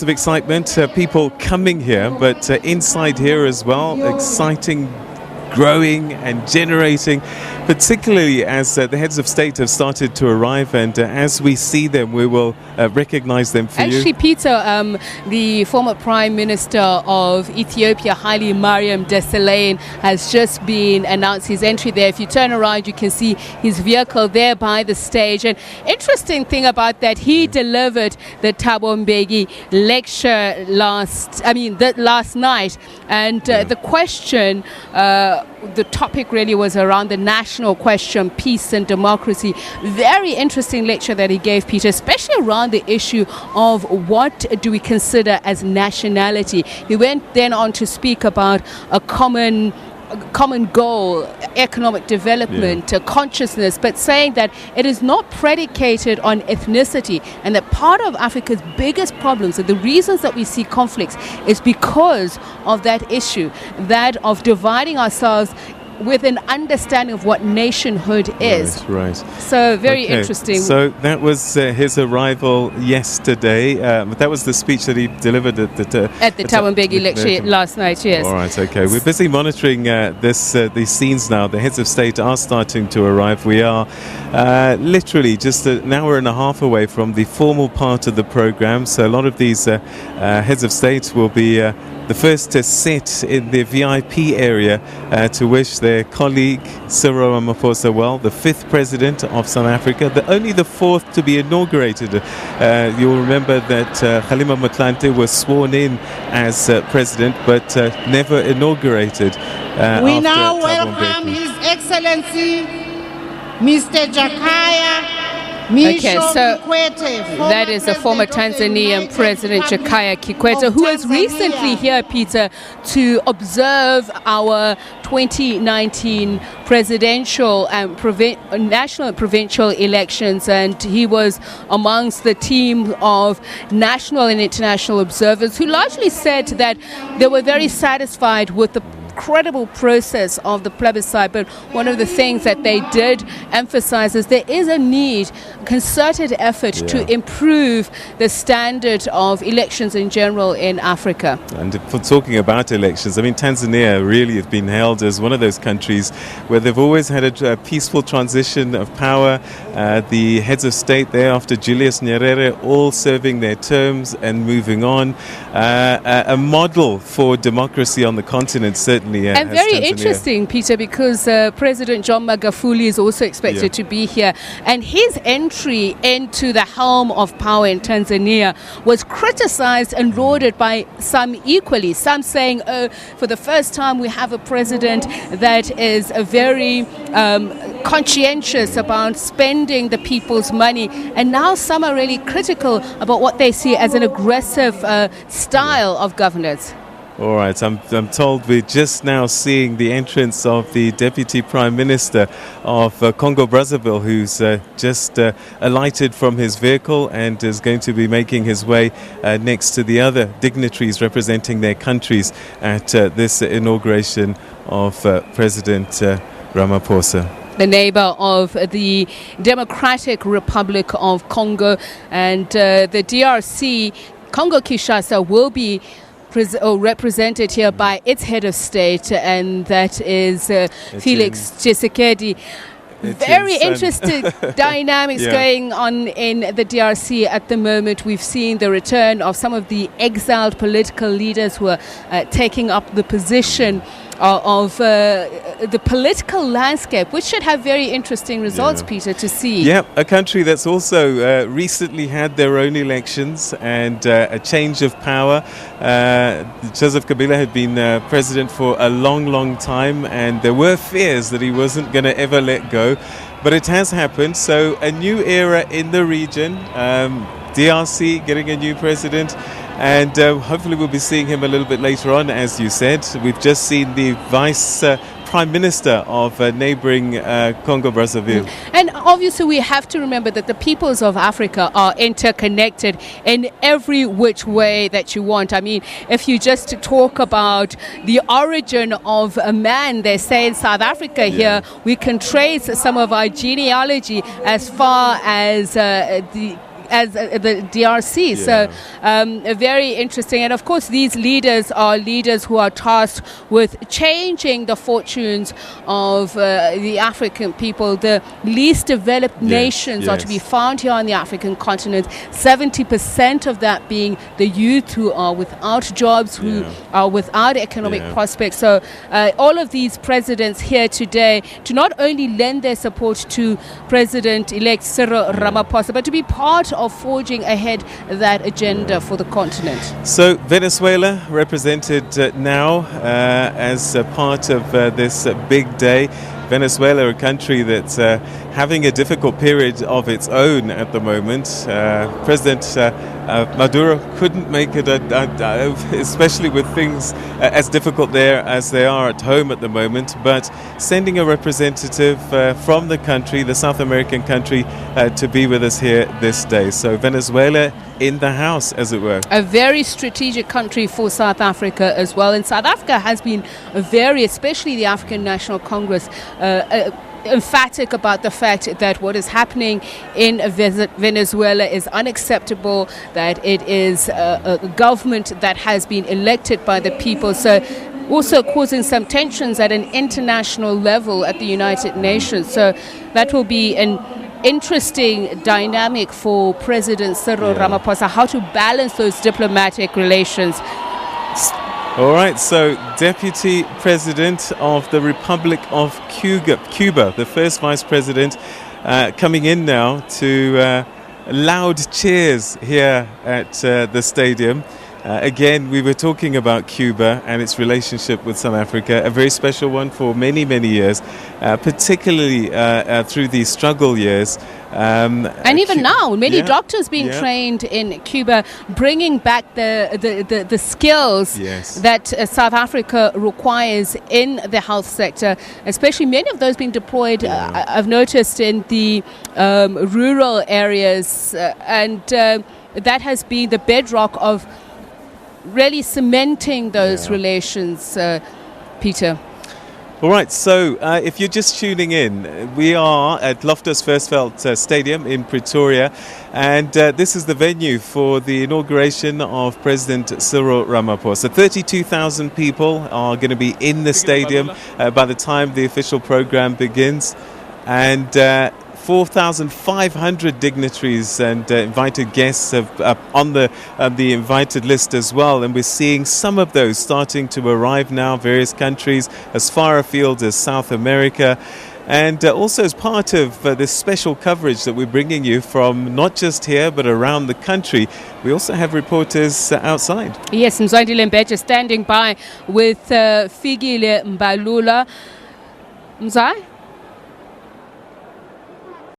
Of excitement, people coming here, but inside here as well, exciting, growing and generating, particularly as the heads of state have started to arrive, and as we see them we will recognize them for you. Actually, Peter, the former Prime Minister of Ethiopia, Hailemariam Desalegn, has just been announced his entry there. If you turn around, you can see his vehicle there by the stage. And interesting thing about that, he delivered the Thabo Mbeki lecture last night, and the question, the topic really was around the national question, peace and democracy. Very interesting lecture that he gave, Peter, especially around the issue of what do we consider as nationality. He went then on to speak about a common goal, economic development, consciousness, but saying that it is not predicated on ethnicity, and that part of Africa's biggest problems and the reasons that we see conflicts is because of that issue, that of dividing ourselves with an understanding of what nationhood is. Right. So very interesting. So that was his arrival yesterday. That was the speech that he delivered at the Thabo Mbeki lecture last night. Yes. All right. Okay. We're busy monitoring these scenes now. The heads of state are starting to arrive. We are literally just an hour and a half away from the formal part of the program. So a lot of these heads of state will be the first to sit in the VIP area to wish their colleague Cyril Ramaphosa well, the 5th president of South Africa, only the 4th to be inaugurated. You'll remember that Kgalema Motlanthe was sworn in as president, but never inaugurated. We now welcome His Excellency Mr. Jakaya. Okay, so that is the former Tanzanian President Jakaya Kikwete, who was recently here, Peter, to observe our 2019 presidential and national and provincial elections, and he was amongst the team of national and international observers who largely said that they were very satisfied with the credible process of the plebiscite. But one of the things that they did emphasize is there is a need, concerted effort to improve the standard of elections in general in Africa. And for talking about elections, I mean, Tanzania really has been hailed as one of those countries where they've always had a peaceful transition of power. The heads of state there after Julius Nyerere all serving their terms and moving on. A model for democracy on the continent, certainly. And very Tanzania. Interesting, Peter, because President John Magufuli is also expected to be here, and his entry into the helm of power in Tanzania was criticized and lauded by some equally. Some saying, oh, for the first time we have a president that is very conscientious about spending the people's money, and now some are really critical about what they see as an aggressive style of governance. All right, I'm told we're just now seeing the entrance of the Deputy Prime Minister of Congo-Brazzaville, who's just alighted from his vehicle and is going to be making his way next to the other dignitaries representing their countries at this inauguration of President Ramaphosa. The neighbor of the Democratic Republic of Congo, and the DRC, Congo-Kinshasa, will be represented here by its head of state, and that is Felix Tshisekedi. Very interesting dynamics going on in the DRC at the moment. We've seen the return of some of the exiled political leaders who are taking up the position of the political landscape, which should have very interesting results, Peter, to see. Yeah, a country that's also recently had their own elections and a change of power. Joseph Kabila had been president for a long, long time, and there were fears that he wasn't going to ever let go. But it has happened, so a new era in the region. DRC getting a new president, and hopefully we'll be seeing him a little bit later on. As you said, we've just seen the Vice Prime Minister of neighboring Congo-Brazzaville. And obviously we have to remember that the peoples of Africa are interconnected in every which way that you want. I mean, if you just talk about the origin of a man, they say in South Africa here, we can trace some of our genealogy as far as the as the DRC. So very interesting. And of course, these leaders are leaders who are tasked with changing the fortunes of the African people. The least developed nations are to be found here on the African continent. 70% of that being the youth who are without jobs, who are without economic prospects. So all of these presidents here today to not only lend their support to President-elect Cyril Ramaphosa, but to be part of forging ahead that agenda for the continent. So Venezuela represented now as a part of this big day. Venezuela, a country that's having a difficult period of its own at the moment. President Maduro couldn't make it, especially with things as difficult there as they are at home at the moment, but sending a representative from the country, the South American country, to be with us here this day. So Venezuela in the house, as it were. A very strategic country for South Africa as well. And South Africa has been especially the African National Congress, emphatic about the fact that what is happening in Venezuela is unacceptable, that it is a government that has been elected by the people. So also causing some tensions at an international level at the United Nations. So that will be an interesting dynamic for President Cyril Ramaphosa, how to balance those diplomatic relations. All right, so Deputy President of the Republic of Cuba, the first Vice President, coming in now to loud cheers here at the stadium. Again, we were talking about Cuba and its relationship with South Africa, a very special one for many, many years, particularly through these struggle years. And even now, many doctors being trained in Cuba, bringing back the skills that South Africa requires in the health sector, especially many of those being deployed, I've noticed, in the rural areas. And that has been the bedrock of really cementing those relations, Peter. All right, so if you're just tuning in, we are at Loftus Versfeld Stadium in Pretoria, and this is the venue for the inauguration of President Cyril Ramaphosa. 32,000 people are going to be in the stadium by the time the official program begins, and 4,500 dignitaries and invited guests are on the invited list as well, and we're seeing some of those starting to arrive now, various countries as far afield as South America. And also as part of this special coverage that we're bringing you from not just here but around the country, we also have reporters outside. Yes, Mzwandile Mbeje standing by with Figile Mbalula. Mzai?